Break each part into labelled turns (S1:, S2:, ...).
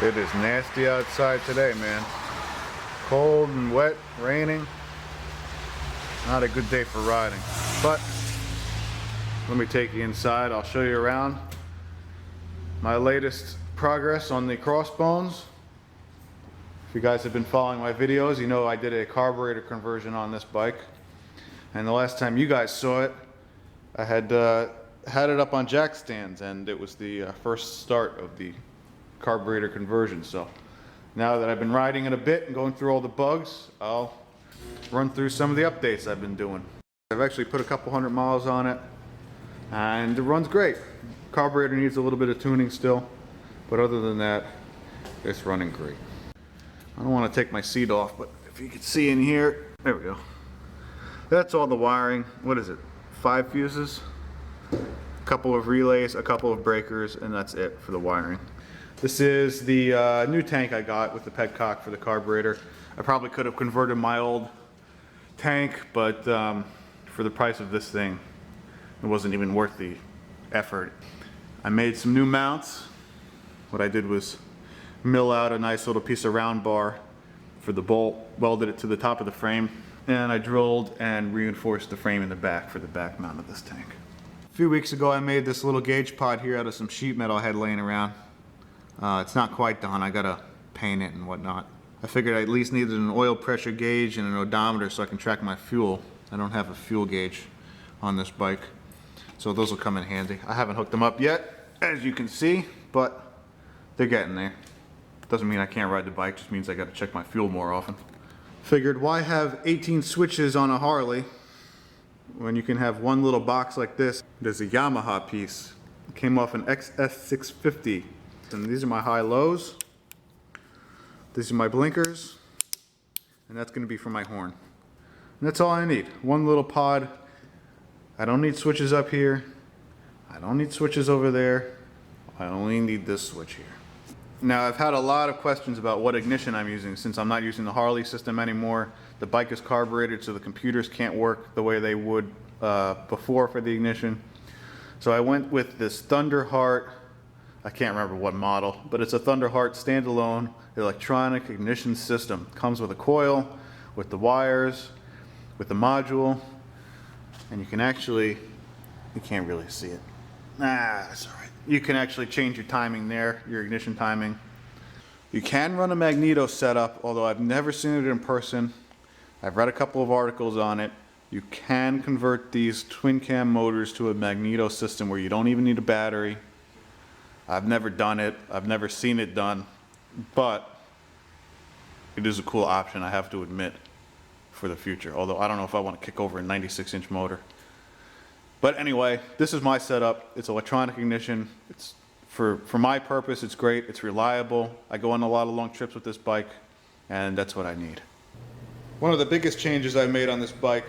S1: It is nasty outside today, man. Cold and wet, raining. Not a good day for riding. But let me take you inside. I'll show you around my latest progress on the Crossbones. If you guys have been following my videos, you know I did a carburetor conversion on this bike. And the last time you guys saw it, I had it up on jack stands, and it was the first start of the carburetor conversion. So now that I've been riding it a bit and going through all the bugs, I'll run through some of the updates I've been doing. I've actually put a couple hundred miles on it and it runs great. Carburetor needs a little bit of tuning still, but other than that, it's running great. I don't want to take my seat off, but if you can see in here, there we go. That's all the wiring. What is it? 5 fuses, a couple of relays, a couple of breakers, and that's it for the wiring. This is the new tank I got with the petcock for the carburetor. I probably could have converted my old tank, but for the price of this thing, it wasn't even worth the effort. I made some new mounts. What I did was mill out a nice little piece of round bar for the bolt, welded it to the top of the frame, and I drilled and reinforced the frame in the back for the back mount of this tank. A few weeks ago I made this little gauge pod here out of some sheet metal I had laying around. It's not quite done. I gotta paint it and whatnot. I figured I at least needed an oil pressure gauge and an odometer so I can track my fuel. I don't have a fuel gauge on this bike, so those will come in handy. I haven't hooked them up yet, as you can see, but they're getting there. Doesn't mean I can't ride the bike, just means I gotta check my fuel more often. Figured, why have 18 switches on a Harley when you can have one little box like this? There's a Yamaha piece. It came off an XS650. And these are my high-lows. These are my blinkers. And that's gonna be for my horn. And that's all I need. One little pod. I don't need switches up here. I don't need switches over there. I only need this switch here. Now, I've had a lot of questions about what ignition I'm using since I'm not using the Harley system anymore. The bike is carbureted, so the computers can't work the way they would before for the ignition. So I went with this Thunderheart. I can't remember what model, but it's a Thunderheart standalone electronic ignition system. Comes with a coil, with the wires, with the module, and you can actually, you can't really see it. That's all right. You can actually change your timing there, your ignition timing. You can run a magneto setup, although I've never seen it in person. I've read a couple of articles on it. You can convert these twin cam motors to a magneto system where you don't even need a battery. I've never done it. I've never seen it done, but it is a cool option, I have to admit, for the future. Although I don't know if I want to kick over a 96-inch motor. But anyway, this is my setup. It's electronic ignition. It's for my purpose, it's great. It's reliable. I go on a lot of long trips with this bike, and that's what I need. One of the biggest changes I made on this bike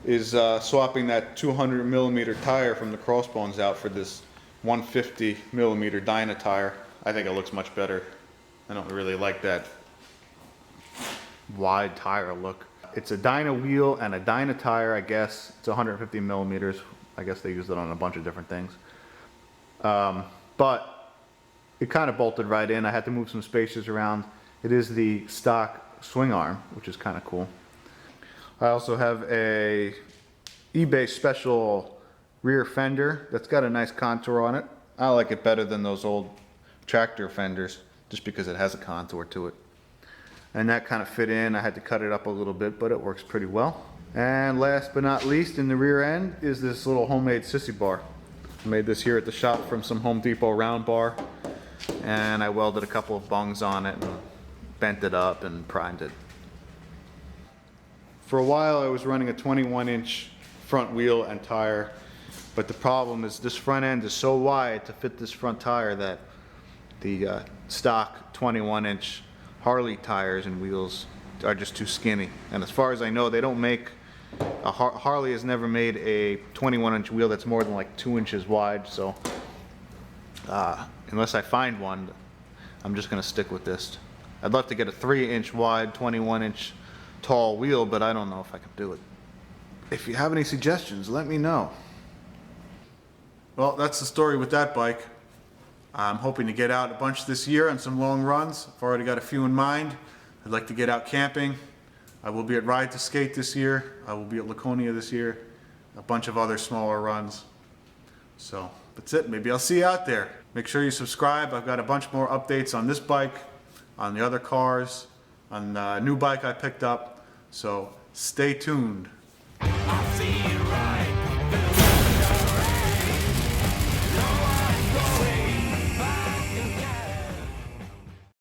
S1: is swapping that 200mm tire from the Crossbones out for this 150mm Dyna tire. I think it looks much better. I don't really like that wide tire look. It's a Dyna wheel and a Dyna tire, I guess. It's 150mm. I guess they use it on a bunch of different things. But it kind of bolted right in. I had to move some spacers around. It is the stock swing arm, which is kind of cool. I also have a eBay special rear fender that's got a nice contour on it. I like it better than those old tractor fenders just because it has a contour to it. And that kind of fit in. I had to cut it up a little bit, but it works pretty well. And last but not least, in the rear end is this little homemade sissy bar. I made this here at the shop from some Home Depot round bar, and I welded a couple of bungs on it and bent it up and primed it. For a while I was running a 21-inch front wheel and tire, but the problem is this front end is so wide to fit this front tire that the stock 21-inch Harley tires and wheels are just too skinny. And as far as I know, they don't make, Harley has never made a 21-inch wheel that's more than like 2 inches wide, so unless I find one, I'm just gonna stick with this. I'd love to get a 3-inch wide, 21-inch tall wheel, but I don't know if I can do it. If you have any suggestions, let me know. Well, that's the story with that bike. I'm hoping to get out a bunch this year on some long runs. I've already got a few in mind. I'd like to get out camping. I will be at Ride to Skate this year. I will be at Laconia this year. A bunch of other smaller runs. So that's it. Maybe I'll see you out there. Make sure you subscribe. I've got a bunch more updates on this bike, on the other cars, on the new bike I picked up. So stay tuned.